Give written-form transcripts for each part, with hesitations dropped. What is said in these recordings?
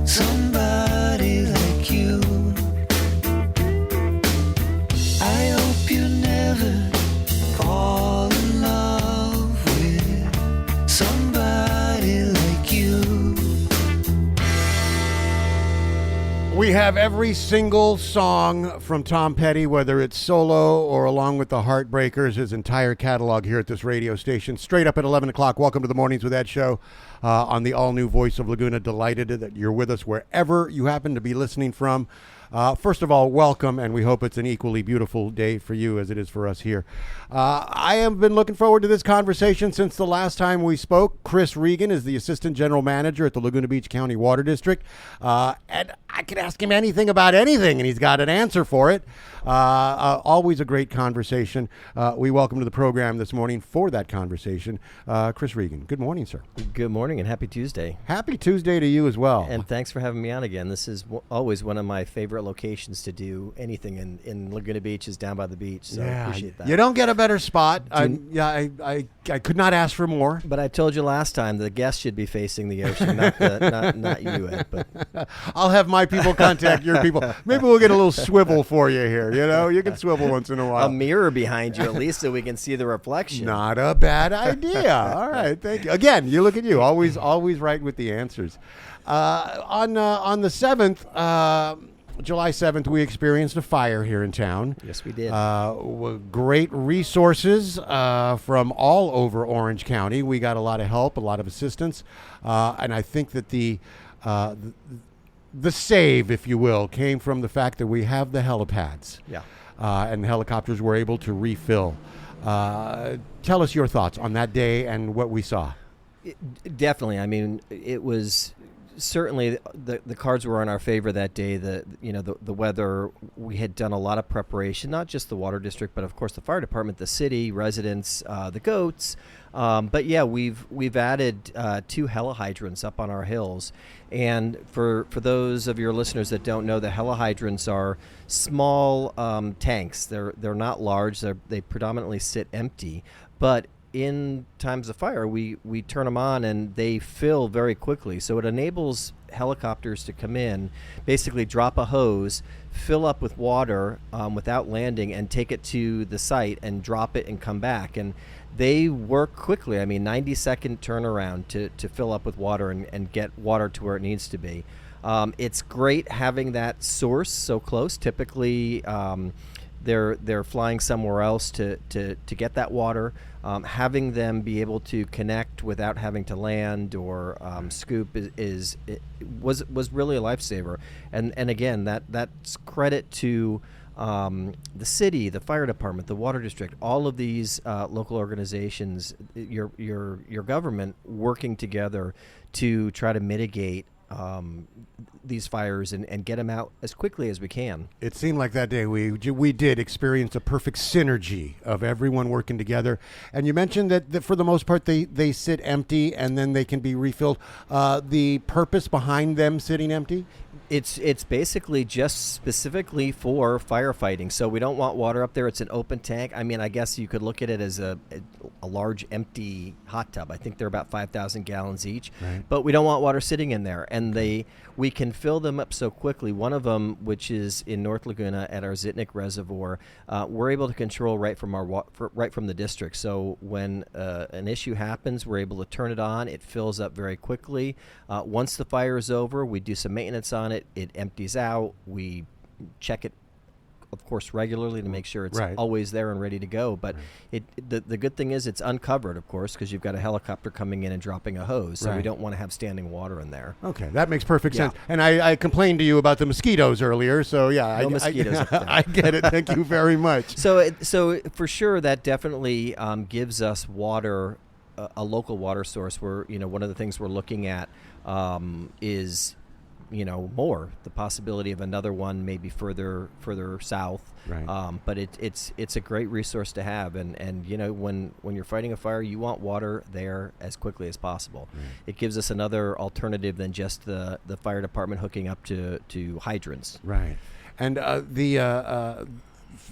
somebody like you. I hope you never fall in love with somebody like you. We have every single song from Tom Petty, whether it's solo or along with the Heartbreakers, his entire catalog here at this radio station. Straight up at 11 o'clock. Welcome to the Mornings with Ed show on the all-new Voice of Laguna. Delighted that you're with us wherever you happen to be listening from. First of all, welcome, and we hope it's an equally beautiful day for you as it is for us here. I have been looking forward to this conversation since the last time we spoke. Chris Regan is the Assistant General Manager at the Laguna Beach County Water District, and I can ask him anything about anything, and he's got an answer for it. Always a great conversation. We welcome to the program this morning for that conversation, Chris Regan. Good morning, sir. Good morning and happy Tuesday. Happy Tuesday to you as well. And thanks for having me on again. This is always one of my favorite locations to do anything in Laguna Beach is down by the beach. So I appreciate that. You don't get a better spot. I could not ask for more. But I told you last time the guest should be facing the ocean, not you, Ed. But I'll have my people contact your people. Maybe we'll get a little swivel for you here. You know, you can swivel once in a while. A mirror behind you, at least, so we can see the reflection. Not a bad idea. All right, thank you. Again, you look at you, always right with the answers. On the 7th, July 7th, we experienced a fire here in town. Yes, we did. Great resources from all over Orange County. We got a lot of help, a lot of assistance, and I think that the save, if you will, came from the fact that we have the HeloPods. Yeah. And the helicopters were able to refill. Tell us your thoughts on that day and what we saw. Definitely. I mean, it was certainly the cards were in our favor that day. The weather, we had done a lot of preparation, not just the water district, but of course the fire department, the city, residents, the goats. But yeah, we've added 2 helihydrants up on our hills. And for those of your listeners that don't know, the helihydrants are small tanks. They're not large. They predominantly sit empty, but in times of fire, we turn them on and they fill very quickly. So it enables helicopters to come in, basically drop a hose, fill up with water without landing, and take it to the site and drop it and come back. And they work quickly. I mean, 90-second turnaround to fill up with water and get water to where it needs to be. It's great having that source so close. Typically, they're flying somewhere else to get that water. Having them be able to connect without having to land or scoop was really a lifesaver. And again, that's credit to the city, the fire department, the water district, all of these local organizations, your government working together to try to mitigate these fires and get them out as quickly as we can. It seemed like that day we did experience a perfect synergy of everyone working together. And you mentioned that for the most part they sit empty and then they can be refilled. The purpose behind them sitting empty? It's basically just specifically for firefighting. So we don't want water up there. It's an open tank. I mean, I guess you could look at it as a large empty hot tub. I think they're about 5,000 gallons each. Right. But we don't want water sitting in there. And we can fill them up so quickly. One of them, which is in North Laguna at our Zitnik Reservoir, we're able to control right from the district. So when an issue happens, we're able to turn it on. It fills up very quickly. Once the fire is over, we do some maintenance on it. It empties out. We check it, of course, regularly to make sure it's always there and ready to go. But the good thing is it's uncovered, of course, because you've got a helicopter coming in and dropping a hose. So we don't want to have standing water in there. Okay, that makes perfect sense. And I complained to you about the mosquitoes earlier. So yeah, no mosquitoes up there. I get it. Thank you very much. So for sure, that definitely gives us water, a local water source. Where one of the things we're looking at is the possibility of another one maybe further south. Right. But it's a great resource to have. And when you're fighting a fire, you want water there as quickly as possible. Right. It gives us another alternative than just the fire department hooking up to hydrants. Right. And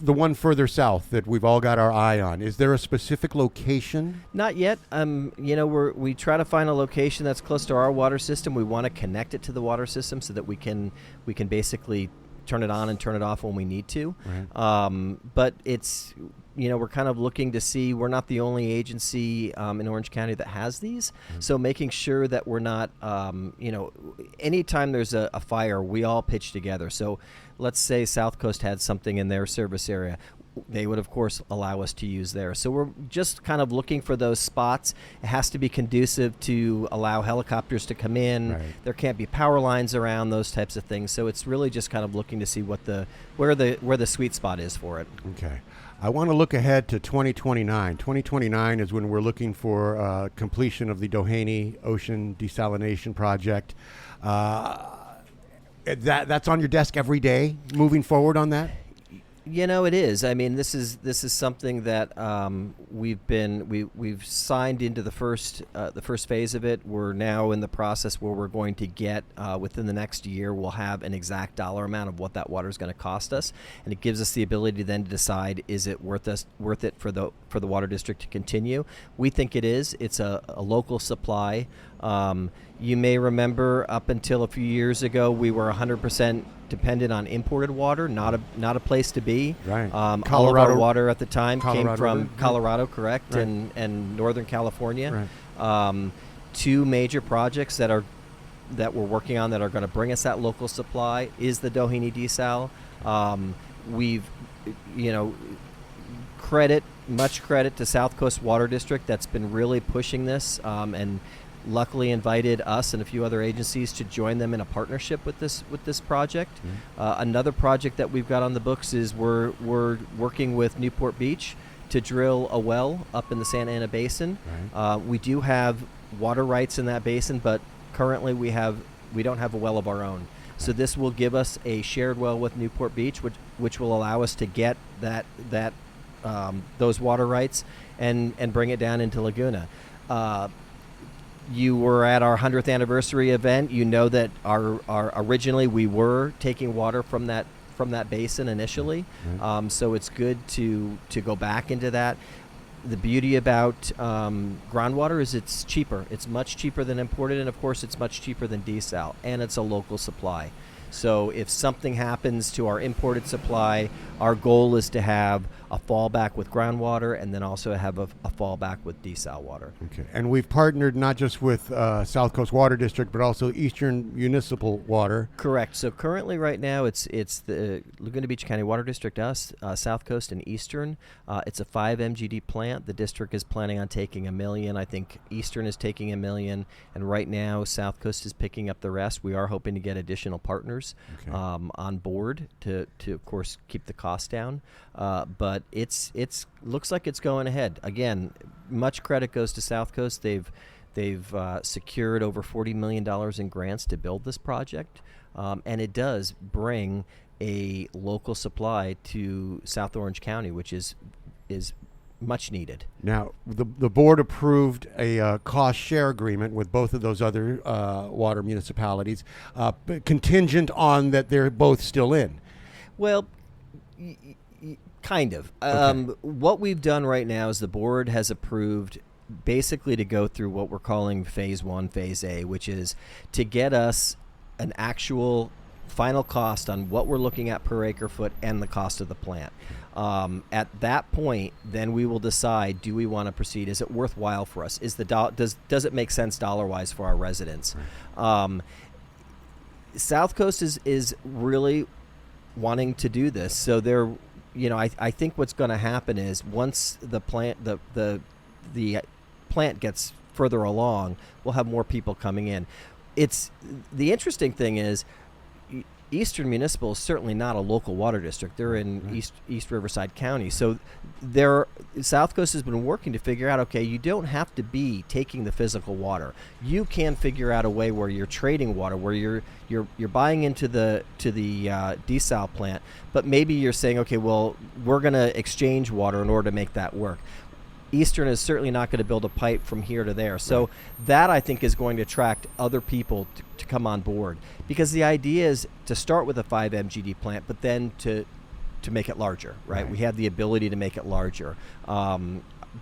the one further south that we've all got our eye on, is there a specific location? Not yet. We try to find a location that's close to our water system. We want to connect it to the water system so that we can basically turn it on and turn it off when we need to. Right. But it's, we're kind of looking to see, we're not the only agency in Orange County that has these. Mm-hmm. So making sure that we're not, anytime there's a fire, we all pitch together. So let's say South Coast had something in their service area. They would, of course, allow us to use there. So we're just kind of looking for those spots. It has to be conducive to allow helicopters to come in. Right. There can't be power lines around, those types of things. So it's really just kind of looking to see where the sweet spot is for it. Okay. I want to look ahead to 2029. 2029 is when we're looking for completion of the Doheny Ocean Desalination Project. That's on your desk every day, moving forward on that? It is. I mean, this is something that we've signed into the first phase of it. We're now in the process where we're going to get within the next year. We'll have an exact dollar amount of what that water is going to cost us, and it gives us the ability then to decide, is it worth it for the water district to continue. We think it is. It's a local supply. You may remember up until a few years ago, we were 100% dependent on imported water, not a place to be. Right. All of our water at the time came from River. Colorado, correct, Right. and Northern California. Right. Two major projects that we're working on that are going to bring us that local supply is the Doheny desal. We've, much credit to South Coast Water District that's been really pushing this, and luckily invited us and a few other agencies to join them in a partnership with this project. Mm-hmm. Another project that we've got on the books is we're working with Newport Beach to drill a well up in the Santa Ana Basin. Right. We do have water rights in that basin, but currently we don't have a well of our own. So this will give us a shared well with Newport Beach, which will allow us to get those water rights and bring it down into Laguna. You were at our 100th anniversary event. You know that our originally we were taking water from that basin initially. Mm-hmm. So it's good to go back into that. The beauty about groundwater is it's cheaper. It's much cheaper than imported, and of course it's much cheaper than desal, and it's a local supply. So if something happens to our imported supply, our goal is to have a fallback with groundwater and then also have a fallback with desal water. Okay. And we've partnered not just with South Coast Water District, but also Eastern Municipal Water. Correct. So currently right now it's the Laguna Beach County Water District, us, South Coast and Eastern. It's a 5 MGD plant. The district is planning on taking 1 million. I think Eastern is taking 1 million. And right now South Coast is picking up the rest. We are hoping to get additional partners on board to of course keep the cost down. But it's looks like it's going ahead. Again, much credit goes to South Coast. They've secured over $40 million in grants to build this project, and it does bring a local supply to South Orange County, which is much needed. Now, the board approved a cost share agreement with both of those other water municipalities, contingent on that they're both still in. Well, kind of. Okay. What we've done right now is the board has approved basically to go through what we're calling phase 1, phase A, which is to get us an actual final cost on what we're looking at per acre foot and the cost of the plant. At that point, then we will decide, do we want to proceed? Is it worthwhile for us? Does it make sense dollar-wise for our residents? Right. South Coast is really wanting to do this. So they're, I think what's going to happen is once the plant plant gets further along, we'll have more people coming in. It's the interesting thing is Eastern Municipal is certainly not a local water district. They're in East Riverside County. So South Coast has been working to figure out, okay, you don't have to be taking the physical water. You can figure out a way where you're trading water, where you're buying into the desal plant, but maybe you're saying, okay, well, we're going to exchange water in order to make that work. Eastern is certainly not going to build a pipe from here to there. So that, I think, is going to attract other people to come on board. Because the idea is to start with a 5 MGD plant, but then to to make it larger, right? Right. We have the ability to make it larger.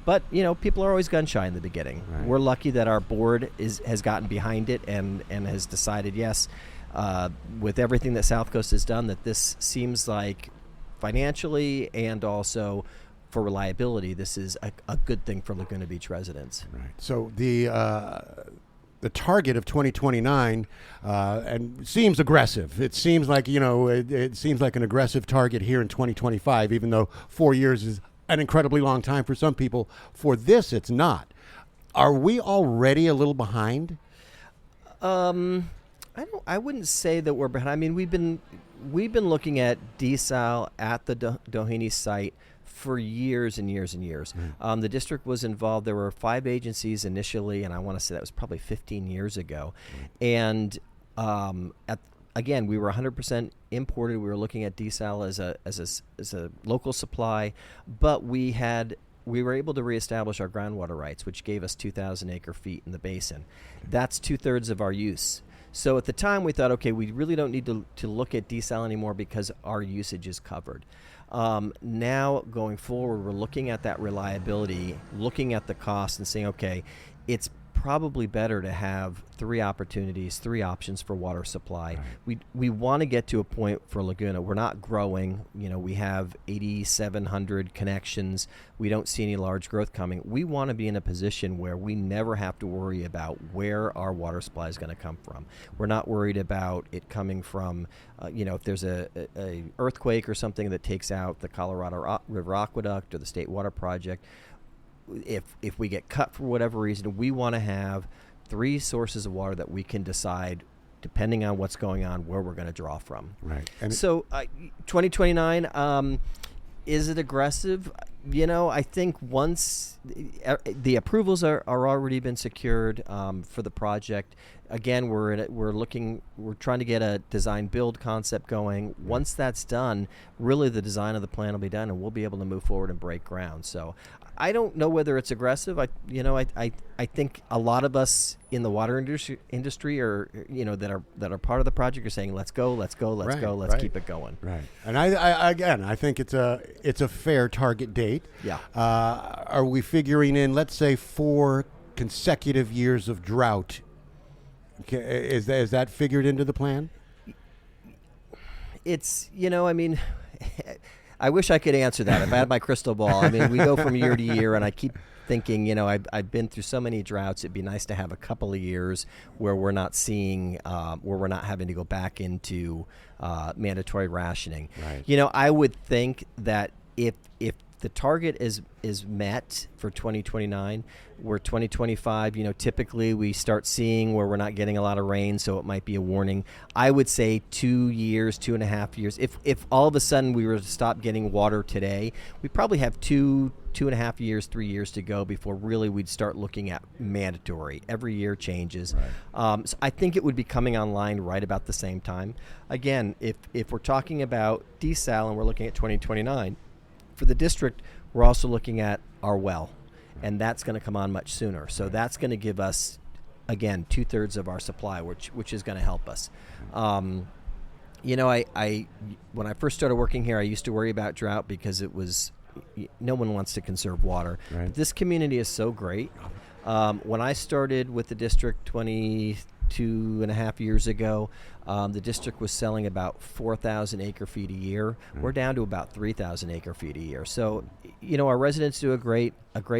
But people are always gun shy in the beginning. Right. We're lucky that our board has gotten behind it and has decided, yes, with everything that South Coast has done, that this seems like financially and also for reliability, this is a good thing for Laguna Beach residents. Right. So the target of 2029 and seems aggressive. It seems like it seems like an aggressive target here in 2025, even though 4 years is an incredibly long time for some people. For this, it's not. Are we already a little behind? I wouldn't say that we're behind. I mean, we've been looking at desal at the Doheny site for years and years and years. The district was involved. There were 5 agencies initially, and I want to say that was probably 15 years ago. And again, we were 100% imported. We were looking at desal as a local supply, but we were able to reestablish our groundwater rights, which gave us 2,000 acre feet in the basin. That's 2/3 of our use. So at the time, we thought, okay, we really don't need to look at desal anymore because our usage is covered. Now, going forward, we're looking at that reliability, looking at the cost and saying, okay, it's probably better to have 3 options for water supply. Right. We want to get to a point for Laguna. We're not growing. We have 8,700 connections. We don't see any large growth coming. We want to be in a position where we never have to worry about where our water supply is going to come from. We're not worried about it coming from, if there's a earthquake or something that takes out the Colorado River Aqueduct or the State Water Project. If we get cut for whatever reason, we want to have 3 sources of water that we can decide, depending on what's going on, where we're going to draw from. Right. And so 2029, is it aggressive? I think once the approvals are already been secured for the project. Again, we're trying to get a design build concept going. Once that's done, really the design of the plan will be done, and we'll be able to move forward and break ground. So I don't know whether it's aggressive. I think a lot of us in the water industry are that are part of the project are saying, let's go, let's keep it going. Right. And I think it's a fair target date. Yeah. Are we figuring in, let's say, 4 consecutive years of drought? Is that figured into the plan? It's I wish I could answer that. If I had my crystal ball, we go from year to year, and I keep thinking, I've been through so many droughts. It'd be nice to have a couple of years where we're not seeing, where we're not having to go back into mandatory rationing. Right. I would think that if the target is met for 2029, where 2025, typically we start seeing where we're not getting a lot of rain, so it might be a warning. I would say 2 years, 2.5 years. If all of a sudden we were to stop getting water today, we probably have 2.5 years, 3 years to go before really we'd start looking at mandatory. Every year changes. Right. So I think it would be coming online right about the same time. Again, if we're talking about desal and we're looking at 2029, for the district, we're also looking at our well, and that's going to come on much sooner. So that's going to give us, again, 2/3 of our supply, which is going to help us. I when I first started working here, I used to worry about drought because it was no one wants to conserve water. Right. But this community is so great. When I started with the district 22.5 years ago, the district was selling about 4,000 acre feet a year. We're down to about 3,000 acre feet a year. So, our residents do a great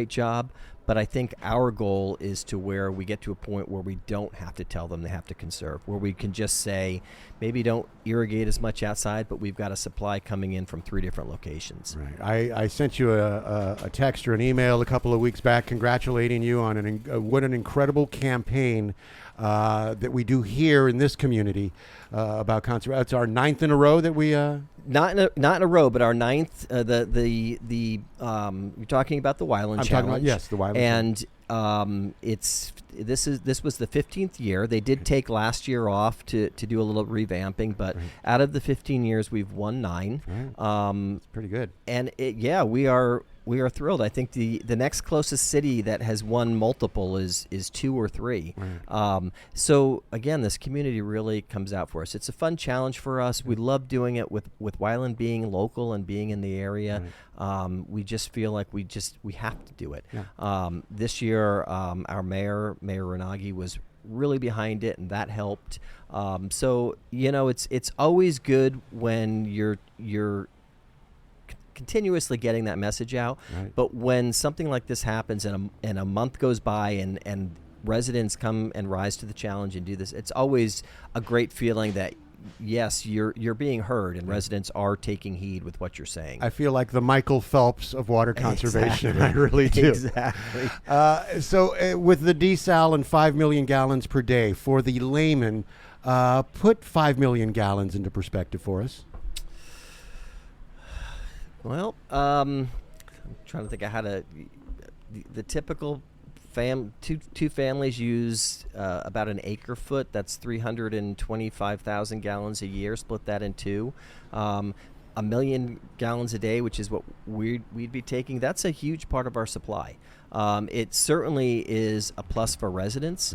job, but I think our goal is to where we get to a point where we don't have to tell them they have to conserve, where we can just say, maybe don't irrigate as much outside, but we've got a supply coming in from 3 different locations. Right. I sent you a text or an email a couple of weeks back congratulating you on what an incredible campaign that we do here in this community about conservation. It's our 9th in a row that we not in a row, but our 9th. You're talking about the Wyland I'm Challenge. talking about, yes, the Wyland Challenge. And this was the 15th year. They did take last year off to do a little revamping, but out of the 15 years, we've won 9. Right. It's pretty good. And we are we are thrilled. I think the next closest city that has won multiple is 2 or 3. Right. So again, this community really comes out for us. It's a fun challenge for us. We love doing it with Wyland being local and being in the area. Right. We just feel like we have to do it. Yeah. This year, our Mayor Renagi was really behind it, and that helped. So it's always good when you're continuously getting that message out. Right. But when something like this happens and a month goes by and residents come and rise to the challenge and do this, it's always a great feeling that yes, you're being heard and residents are taking heed with what you're saying. I feel like the Michael Phelps of water conservation. Exactly. I really do. Exactly. So with the desal and 5 million gallons per day, for the layman, put 5 million gallons into perspective for us. Well, I'm trying to think of how to. The typical two families use about an acre foot. That's 325,000 gallons a year. Split that in 2. 1 million gallons a day, which is what we'd be taking. That's a huge part of our supply. It certainly is a plus for residents.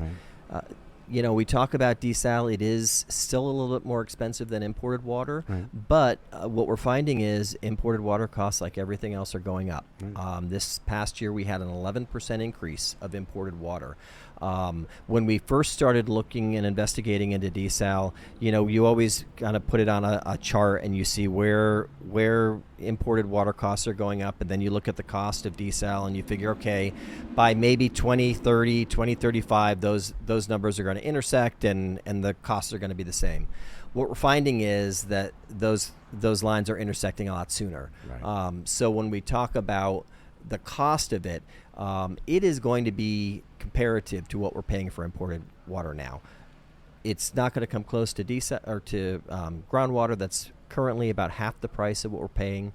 Right. We talk about desal. It is still a little bit more expensive than imported water, Right. but what we're finding is imported water costs, like everything else, are going up. Right. This past year, we had an 11% increase of imported water. When we first started looking and investigating into desal, you always kind of put it on a chart and you see where imported water costs are going up, and then you look at the cost of desal and you figure, okay, by maybe 2030, 2035, those numbers are going to intersect and the costs are going to be the same. What we're finding is that those lines are intersecting a lot sooner. Right. So when we talk about the cost of it, it is going to be comparative to what we're paying for imported water now. It's not going to come close to groundwater that's currently about half the price of what we're paying.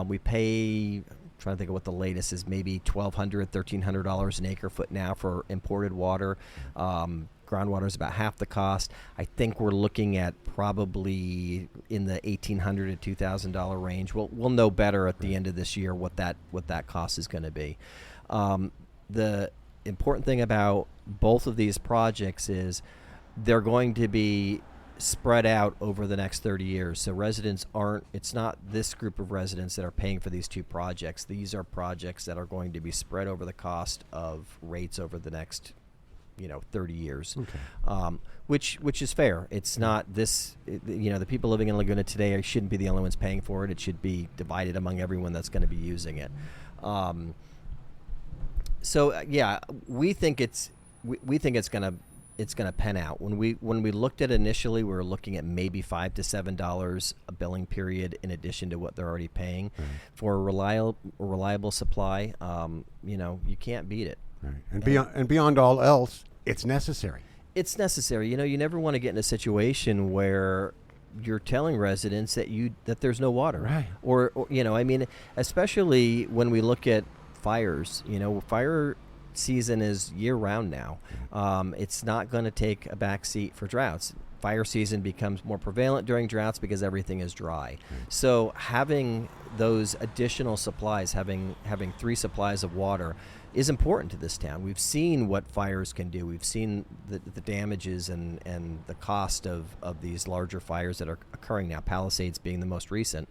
We pay, I'm trying to think of what the latest is, maybe $1,200, $1,300 an acre foot now for imported water. Groundwater is about half the cost. I think we're looking at probably in the $1,800 to $2,000 range. We'll know better at the end of this year what that cost is going to be. The important thing about both of these projects is they're going to be spread out over the next 30 years. So it's not this group of residents that are paying for these 2 projects. These are projects that are going to be spread over the cost of rates over the next 30 years. Okay. Which is fair. It's not this, the people living in Laguna today shouldn't be the only ones paying for it. It should be divided among everyone that's going to be using it. We think it's gonna pen out. When we looked at it initially, we were looking at maybe $5 to $7 a billing period in addition to what they're already paying. Right. For a reliable supply. You can't beat it. Right. And beyond all else, it's necessary. It's necessary. You never want to get in a situation where you're telling residents that there's no water. Right. Or especially when we look at fires. Fire season is year-round now. It's not going to take a back seat for droughts. Fire season becomes more prevalent during droughts because everything is dry. So having those additional supplies, having 3 supplies of water, is important to this town. We've seen what fires can do. We've seen the damages and the cost of these larger fires that are occurring now, Palisades being the most recent.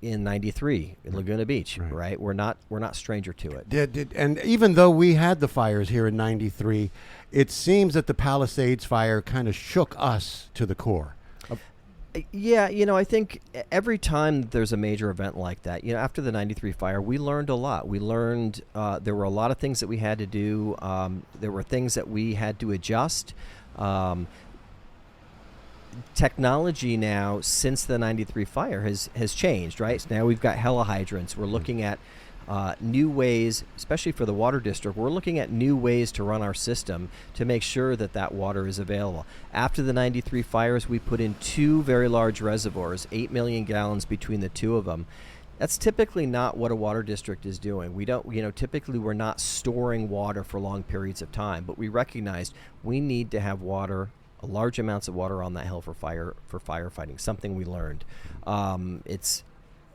In 93 in Laguna Beach, right? We're not stranger to it. And even though we had the fires here in 93, it seems that the Palisades fire kind of shook us to the core. Yeah, I think every time there's a major event like that, after the 93 fire, we learned a lot. We learned there were a lot of things that we had to do. There were things that we had to adjust. Technology now, since the 93 fire, has changed, right? So now we've got helihydrants. We're looking at new ways, especially for the water district. We're looking at new ways to run our system to make sure that water is available. After the 93 fires, we put in 2 very large reservoirs, 8 million gallons between the 2 of them. That's typically not what a water district is doing. We don't, typically we're not storing water for long periods of time, but we recognized we need to have water, large amounts of water on that hill for firefighting. Something we learned. It's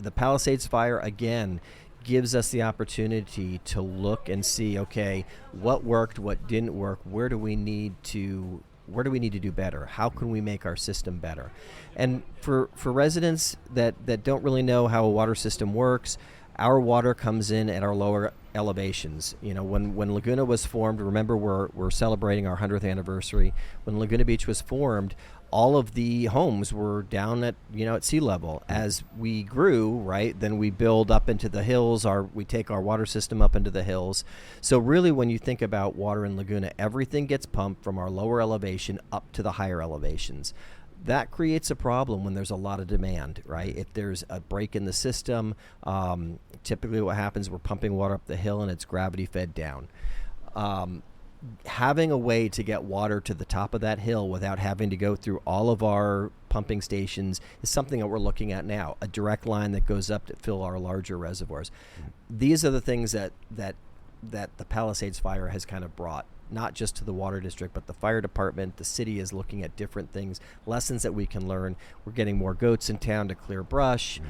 the Palisades fire, again, gives us the opportunity to look and see, okay, what worked, what didn't work, where do we need to do better? How can we make our system better? And for residents that don't really know how a water system works, our water comes in at our lower elevations. You know, when Laguna was formed, remember we're celebrating our 100th anniversary. When Laguna Beach was formed, all of the homes were down at sea level. As we grew, right, then we build up into the hills, we take our water system up into the hills. So really, when you think about water in Laguna, everything gets pumped from our lower elevation up to the higher elevations. That creates a problem when there's a lot of demand, right? If there's a break in the system, typically what happens, we're pumping water up the hill and it's gravity fed down. Having a way to get water to the top of that hill without having to go through all of our pumping stations is something that we're looking at now, a direct line that goes up to fill our larger reservoirs. These are the things that the Palisades fire has kind of brought, not just to the water district, but the fire department. The city is looking at different things, lessons that we can learn. We're getting more goats in town to clear brush.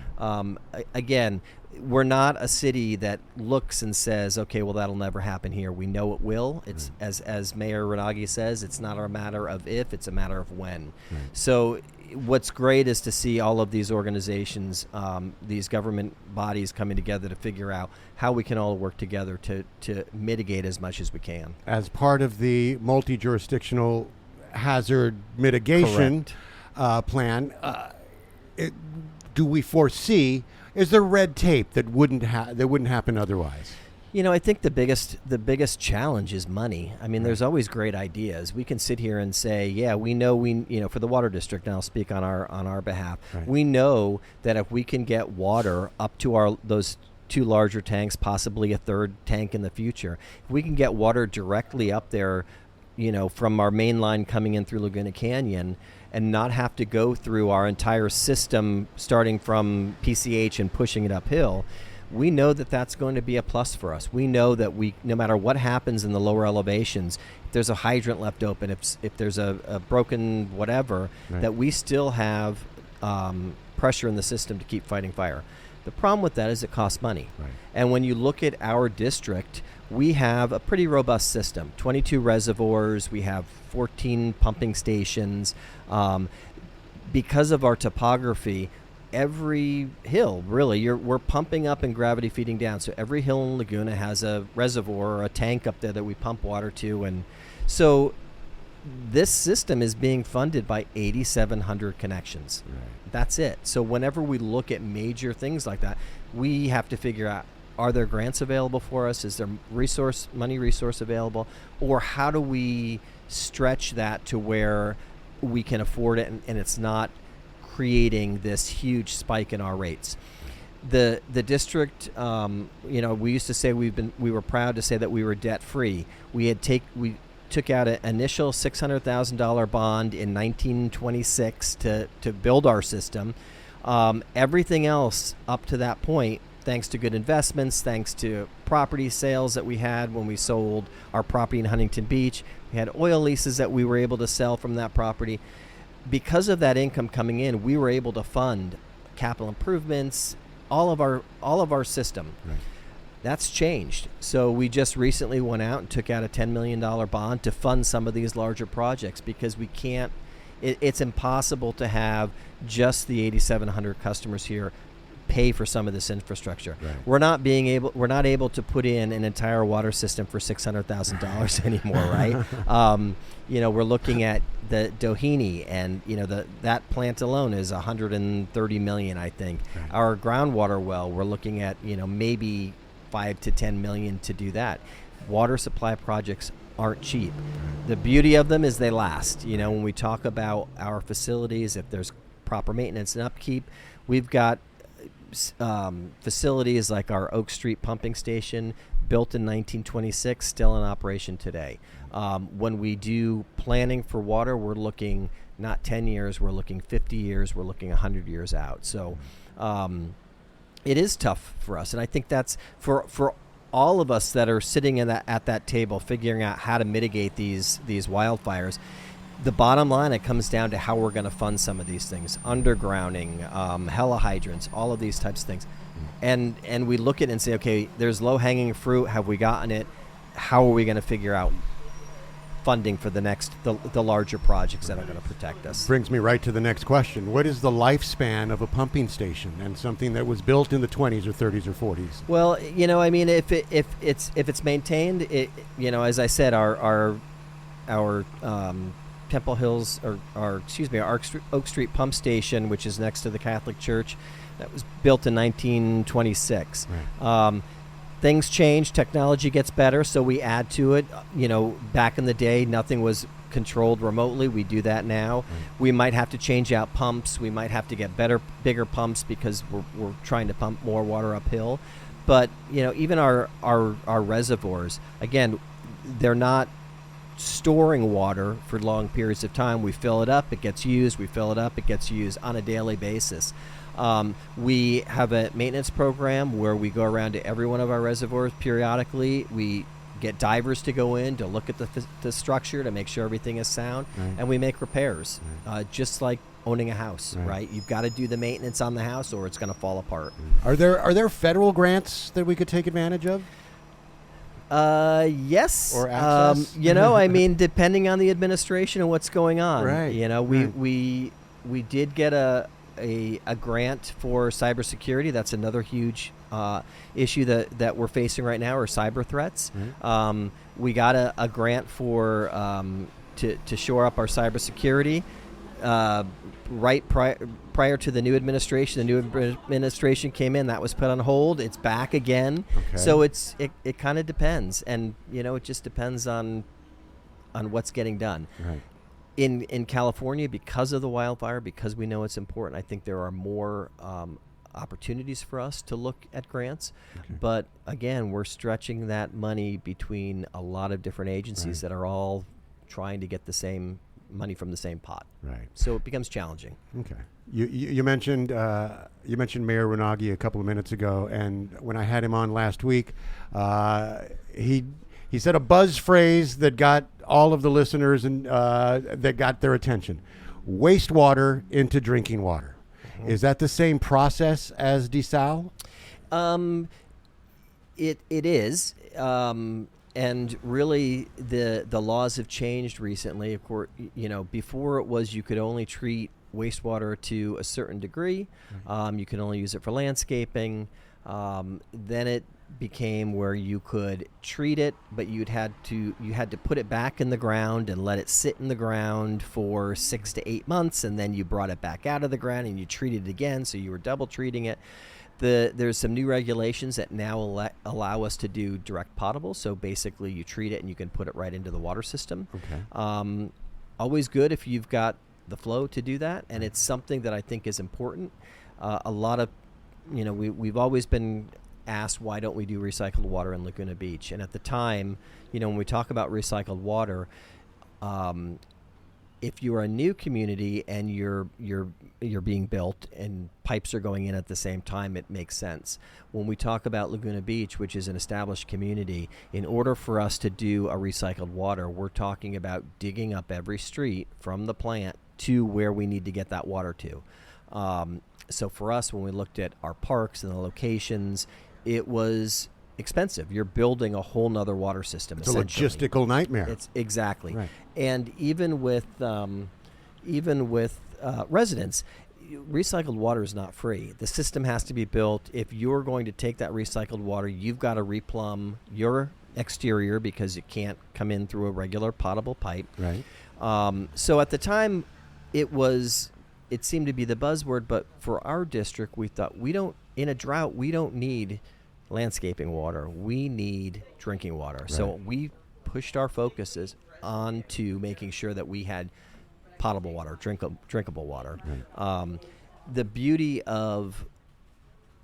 Again, we're not a city that looks and says, okay, well, that'll never happen here. We know it will. It's as Mayor Renagi says, it's not a matter of if, it's a matter of when. So what's great is to see all of these organizations, these government bodies coming together to figure out how we can all work together to mitigate as much as we can. As part of the multi-jurisdictional hazard mitigation plan, do we foresee, is there red tape that wouldn't happen otherwise? You know, I think the biggest challenge is money. I mean, there's always great ideas. We can sit here and say, yeah, we know for the water district, and I'll speak on our behalf. Right. We know that if we can get water up to those two larger tanks, possibly a third tank in the future, if we can get water directly up there, from our main line coming in through Laguna Canyon, and not have to go through our entire system starting from PCH and pushing it uphill, we know that that's going to be a plus for us. We know that no matter what happens in the lower elevations, if there's a hydrant left open, if there's a broken whatever, that we still have pressure in the system to keep fighting fire. The problem with that is it costs money. Right. And when you look at our district, we have a pretty robust system, 22 reservoirs, we have 14 pumping stations. Because of our topography, every hill, really, we're pumping up and gravity feeding down. So every hill in Laguna has a reservoir or a tank up there that we pump water to. And so this system is being funded by 8,700 connections. Right. That's it. So whenever we look at major things like that, we have to figure out, are there grants available for us? Is there money resource available? Or how do we stretch that to where we can afford it and it's not creating this huge spike in our rates? The district, we used to say we were proud to say that we were debt free. We took out an initial $600,000 bond in 1926 to build our system. Everything else up to that point, thanks to good investments, thanks to property sales that we had when we sold our property in Huntington Beach, we had oil leases that we were able to sell from that property. Because of that income coming in, we were able to fund capital improvements, all of our system. Right. That's changed. So we just recently went out and took out a $10 million bond to fund some of these larger projects because we can't. It's impossible to have just the 8,700 customers here pay for some of this infrastructure. Right. We're not able to put in an entire water system for $600,000 anymore, right? We're looking at the Doheny, and that plant alone is $130 million, I think. Right. Our groundwater well, we're looking at maybe $5 to $10 million to do that. Water supply projects aren't cheap. The beauty of them is they last. When we talk about our facilities, if there's proper maintenance and upkeep, we've got facilities like our Oak Street pumping station, built in 1926, still in operation today. When we do planning for water, we're looking not 10 years, we're looking 50 years, we're looking 100 years out. So it is tough for us, and I think that's for all of us that are sitting at that table figuring out how to mitigate these wildfires. the bottom line, it comes down to how we're going to fund some of these things: undergrounding, helihydrants, all of these types of things. And we look at it and say, okay, there's low hanging fruit. Have we gotten it? How are we going to figure out funding for the larger projects that are going to protect us? Brings me right to the next question. What is the lifespan of a pumping station and something that was built in the 20s or 30s or 40s? Well, I mean, if it's maintained, as I said, our Temple Hills, or our Oak Street pump station, which is next to the Catholic Church, that was built in 1926. Right. Things change, technology gets better, so we add to it. Back in the day, nothing was controlled remotely. We do that now. Right. We might have to change out pumps. We might have to get bigger pumps because we're trying to pump more water uphill. But even our reservoirs, again, they're not storing water for long periods of time. We fill it up, it gets used. We fill it up, it gets used on a daily basis. We have a maintenance program where we go around to every one of our reservoirs periodically. We get divers to go in to look at the structure to make sure everything is sound, right. and we make repairs, just like owning a house, Right. right? You've got to do the maintenance on the house or it's going to fall apart. Are there federal grants that we could take advantage of? Yes. Or access? I mean, depending on the administration and what's going on. Right. We did get a grant for cybersecurity. That's another huge issue that we're facing right now, are cyber threats. Right. We got a grant for to shore up our cybersecurity. Right prior to the new administration. The new administration came in. That was put on hold. It's back again. Okay. So it kind of depends, and it just depends on what's getting done. Right. In California, because of the wildfire, because we know it's important, I think there are more opportunities for us to look at grants. Okay. But again, we're stretching that money between a lot of different agencies Right. that are all trying to get the same money from the same pot. Right. So it becomes challenging. Okay. You mentioned Mayor Renagi a couple of minutes ago, and when I had him on last week, he said a buzz phrase that got all of the listeners and that got their attention: wastewater into drinking water. Mm-hmm. Is that the same process as desal? It is. And really, the laws have changed recently. Of course, before it was you could only treat wastewater to a certain degree. Mm-hmm. You could only use it for landscaping. Then it became where you could treat it, but you had to put it back in the ground and let it sit in the ground for 6 to 8 months, and then you brought it back out of the ground and you treated it again. So you were double treating it. There's some new regulations that now allow us to do direct potable. So basically, you treat it and you can put it right into the water system. Okay. Always good if you've got the flow to do that, and it's something that I think is important. A lot of, we've always been asked, why don't we do recycled water in Laguna Beach? And at the time, when we talk about recycled water, if you're a new community and you're being built and pipes are going in at the same time, it makes sense. When we talk about Laguna Beach, which is an established community, in order for us to do a recycled water, we're talking about digging up every street from the plant to where we need to get that water to. So for us, when we looked at our parks and the locations, it was expensive. You're building a whole nother water system. It's a logistical nightmare. It's exactly. Right. And even with residents, recycled water is not free. The system has to be built. If you're going to take that recycled water, you've got to replumb your exterior because it can't come in through a regular potable pipe. Right. So at the time, it seemed to be the buzzword, but for our district, we thought in a drought, we don't need landscaping water. We need drinking water. Right. So we pushed our focuses onto making sure that we had potable water, drinkable water. Right. The beauty of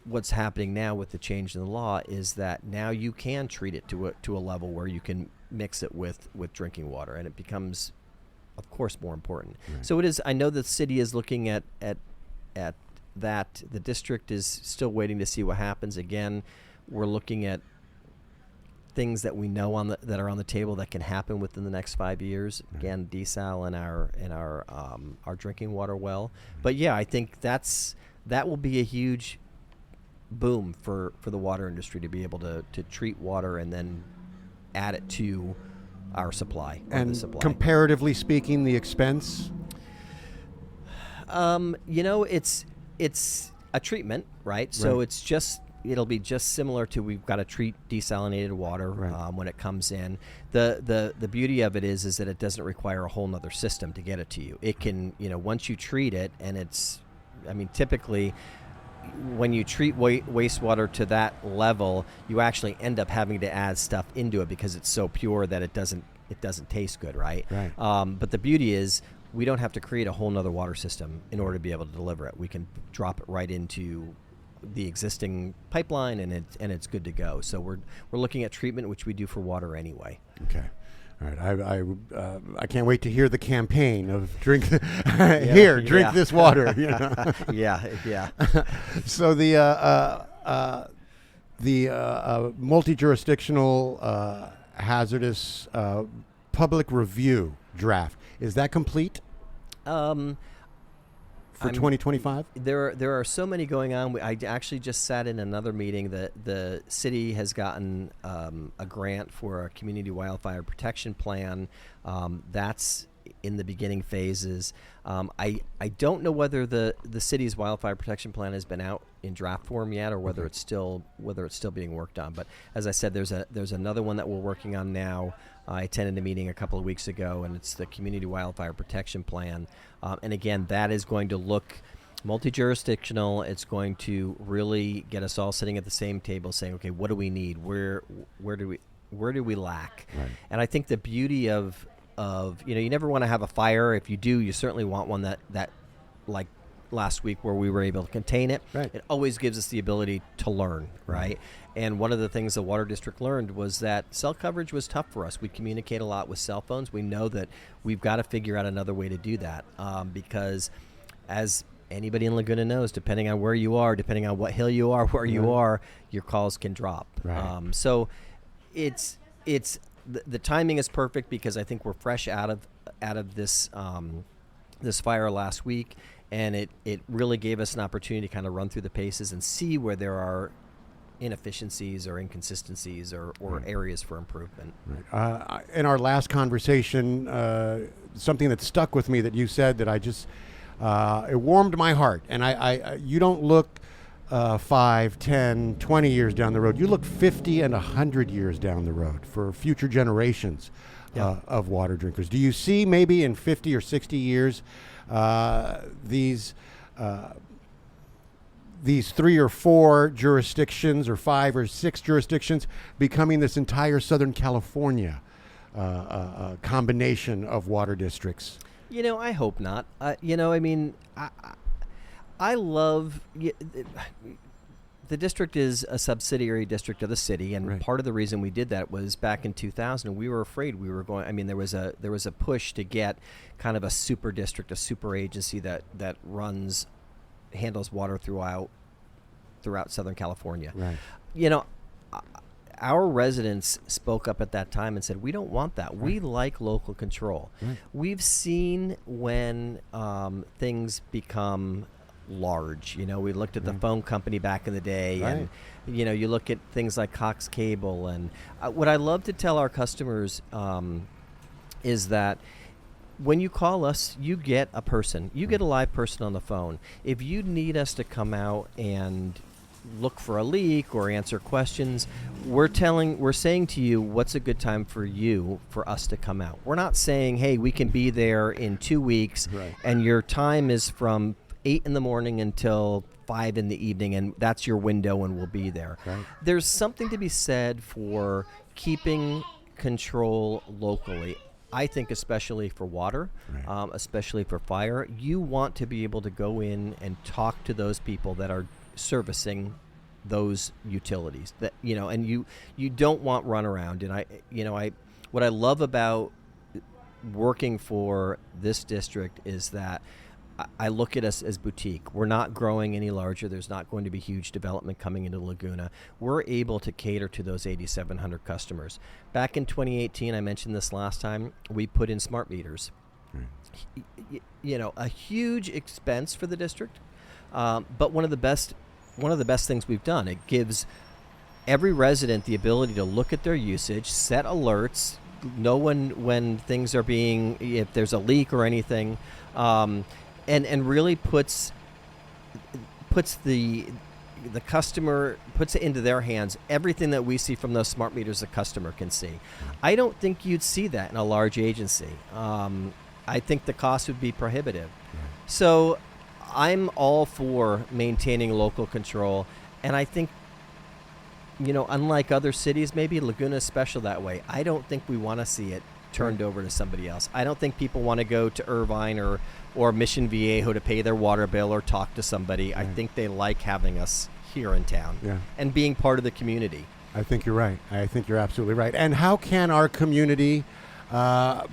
what's happening now with the change in the law is that now you can treat it to a level where you can mix it with drinking water, and it becomes, of course, more important. Right. So it is. I know the city is looking at that. The district is still waiting to see what happens. Again, we're looking at things that we know that are on the table that can happen within the next 5 years. Again, desal in our drinking water well. But yeah, I think that will be a huge boom for the water industry to be able to treat water and then add it to our supply. And the supply. comparatively speaking, the expense? It's a treatment, right? So it'll be just similar to, we've got to treat desalinated water when it comes in. The beauty of it is that it doesn't require a whole nother system to get it to you. It can, once you treat it, and typically when you treat wastewater to that level, you actually end up having to add stuff into it because it's so pure that it doesn't taste good, right? But the beauty is, we don't have to create a whole nother water system in order to be able to deliver it. We can drop it right into the existing pipeline, and it's good to go. So we're looking at treatment, which we do for water anyway. Okay. All right. I can't wait to hear the campaign of drink this water. Yeah. So the multi-jurisdictional hazardous public review draft, is that complete? For 2025? There are so many going on. I actually just sat in another meeting. The city has gotten a grant for a community wildfire protection plan. That's in the beginning phases. I don't know whether the city's wildfire protection plan has been out in draft form yet, or whether it's still being worked on. But as I said, there's another one that we're working on now. I attended a meeting a couple of weeks ago, and it's the community wildfire protection plan. And again, that is going to look multi-jurisdictional. It's going to really get us all sitting at the same table, saying, okay, what do we need? Where do we lack? Right. And I think the beauty of you never want to have a fire. If you do, you certainly want one that like last week where we were able to contain it. Right. It always gives us the ability to learn, right? And one of the things the Water District learned was that cell coverage was tough for us. We communicate a lot with cell phones. We know that we've got to figure out another way to do that because as anybody in Laguna knows, depending on where you are, depending on what hill you are, where you are, your calls can drop. Right. So it's the timing is perfect because I think we're fresh out of this this fire last week, and it really gave us an opportunity to kind of run through the paces and see where there are inefficiencies or inconsistencies or areas for improvement. Right. In our last conversation, something that stuck with me that you said that I just it warmed my heart, and I you don't look 5, 10, 20 years down the road. You look 50 and 100 years down the road for future generations of water drinkers. Do you see maybe in 50 or 60 years these 3 or 4 jurisdictions or 5 or 6 jurisdictions becoming this entire Southern California combination of water districts? I hope not. I love the district is a subsidiary district of the city, and part of the reason we did that was back in 2000 we were afraid we were going. I mean, there was a push to get kind of a super district, a super agency that handles water throughout Southern California. Right. Our residents spoke up at that time and said, we don't want that. Right. We like local control. Right. We've seen when things become large. We looked at the phone company back in the day, and you look at things like Cox Cable. And what I love to tell our customers is that when you call us, you get a person. You get a live person on the phone. If you need us to come out and look for a leak or answer questions, we're saying to you what's a good time for us to come out. We're not saying, hey, we can be there in 2 weeks, and your time is from 8 in the morning until 5 in the evening, and that's your window, and we'll be there. Right. There's something to be said for keeping control locally. I think especially for water, especially for fire, you want to be able to go in and talk to those people that are servicing those utilities, that and you don't want runaround. And what I love about working for this district is that I look at us as boutique. We're not growing any larger. There's not going to be huge development coming into Laguna. We're able to cater to those 8,700 customers. Back in 2018, I mentioned this last time, we put in smart meters. A huge expense for the district, but one of the best things we've done. It gives every resident the ability to look at their usage, set alerts, know when things are if there's a leak or anything, and really puts the customer, puts it into their hands. Everything that we see from those smart meters, the customer can see. I don't think you'd see that in a large agency. I think the cost would be prohibitive. So I'm all for maintaining local control, and I think, unlike other cities, maybe Laguna is special that way. I don't think we want to see it turned over to somebody else. I don't think people want to go to Irvine or Mission Viejo to pay their water bill or talk to somebody. I think they like having us here in town and being part of the community. I think you're right. I think you're absolutely right. And how can our community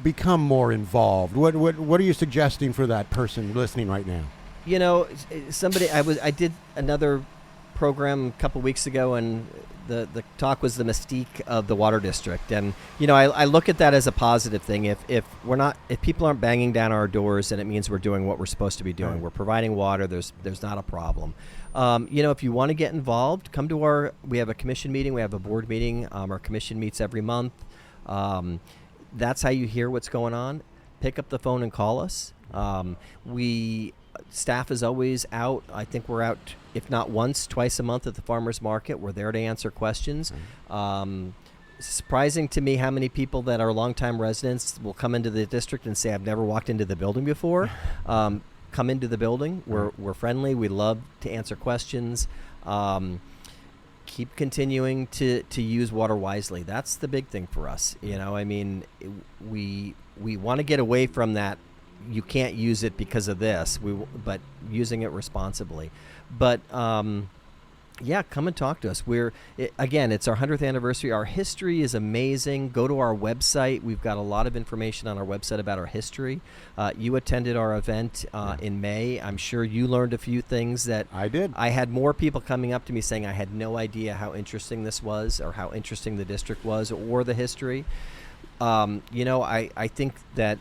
become more involved? What are you suggesting for that person listening right now? I did another program a couple weeks ago, and the talk was the mystique of the water district. And I look at that as a positive thing. If people aren't banging down our doors, then it means we're doing what we're supposed to be doing. Right. We're providing water. There's not a problem. If you want to get involved, come to we have a commission meeting. We have a board meeting. Our commission meets every month. That's how you hear what's going on. Pick up the phone and call us. Staff is always out. I think we're out, if not once, twice a month at the farmers market. We're there to answer questions. Surprising to me how many people that are longtime residents will come into the district and say, I've never walked into the building before. Come into the building. We're friendly. We love to answer questions. Keep continuing to use water wisely. That's the big thing for us. We want to get away from that. You can't use it because of this. But using it responsibly. But come and talk to us. It's our 100th anniversary. Our history is amazing. Go to our website. We've got a lot of information on our website about our history. You attended our event in May. I'm sure you learned a few things that I did. I had more people coming up to me saying I had no idea how interesting this was, or how interesting the district was, or the history. I think that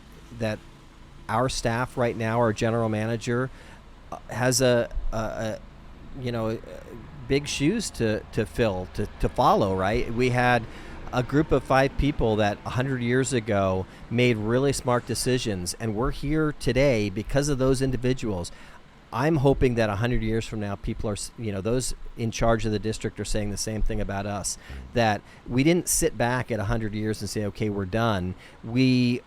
our staff right now, our general manager, has big shoes to fill, to follow, right? We had a group of 5 people that 100 years ago made really smart decisions, and we're here today because of those individuals. I'm hoping that 100 years from now, people are, those in charge of the district are saying the same thing about us, that we didn't sit back at 100 years and say, okay, we're done. We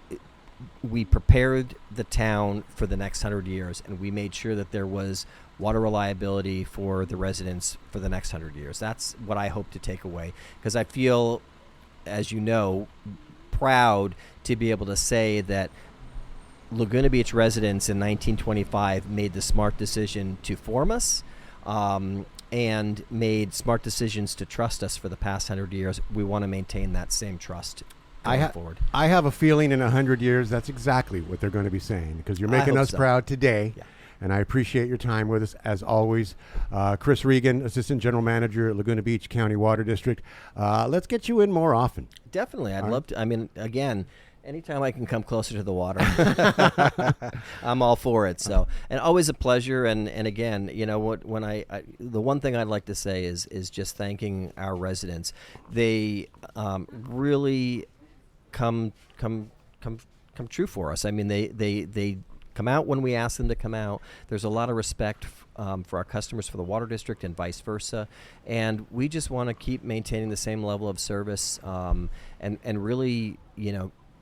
prepared the town for the next 100 years, and we made sure that there was water reliability for the residents for the next 100 years. That's what I hope to take away, because I feel, as you know, proud to be able to say that Laguna Beach residents in 1925 made the smart decision to form us, and made smart decisions to trust us for the past 100 years. We want to maintain that same trust going forward. I have a feeling in 100 years that's exactly what they're going to be saying, because you're making us proud today. Yeah. And I appreciate your time with us, as always. Chris Regan, Assistant General Manager at Laguna Beach County Water District. Let's get you in more often. Definitely. I'd love to. Again, anytime I can come closer to the water, I'm all for it. So, and always a pleasure. And again, the one thing I'd like to say is just thanking our residents. They really come true for us. They come out when we ask them to come out. There's a lot of respect for our customers, for the water district, and vice versa. And we just want to keep maintaining the same level of service, and really,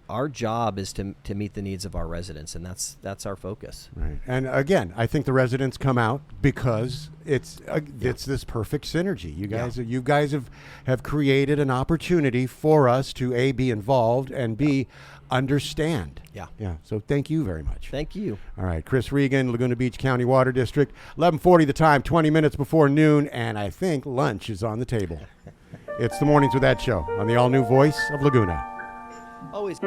our job is to meet the needs of our residents, and that's our focus. Right. And again, I think the residents come out because it's this perfect synergy. You guys have created an opportunity for us to A, be involved, and B, understand. Yeah. So thank you very much. Thank you. All right. Chris Regan, Laguna Beach County Water District. 11:40 the time, 20 minutes before noon, and I think lunch is on the table. It's the Mornings with Ed show on the all-new voice of Laguna. Always.